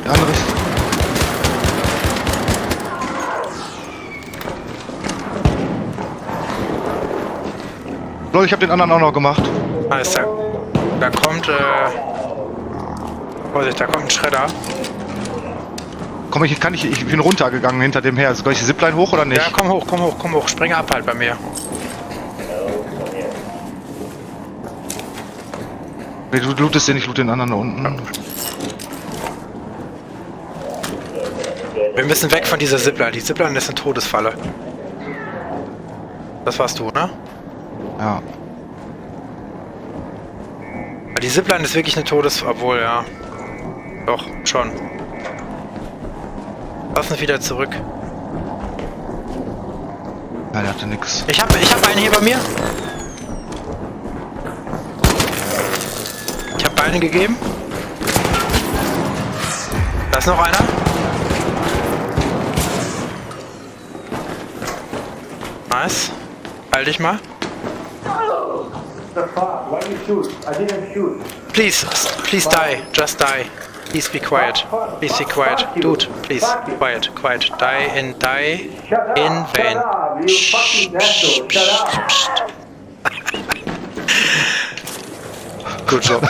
Der andere ist... Leute, ich habe den anderen auch noch gemacht. Nice, da kommt, Vorsicht, da kommt ein Schredder. Komm, ich bin runtergegangen hinter dem her. Soll ich die Zipline hoch oder nicht? Ja, komm hoch. Spring ab halt bei mir. Nee, du lootest den, ich loot den anderen da unten. Wir müssen weg von dieser Zipline. Die Zipline ist eine Todesfalle. Das warst du, ne? Ja. Die Zipline ist wirklich eine Obwohl, ja. Doch, schon. Lass uns wieder zurück. Ja, der hatte nix. Ich hab einen hier bei mir. Ich hab einen gegeben. Da ist noch einer. Nice. Halt dich mal. Please die. Just die. Please be quiet. Please be quiet. Dude, please. Quiet. Die in vain. Good job.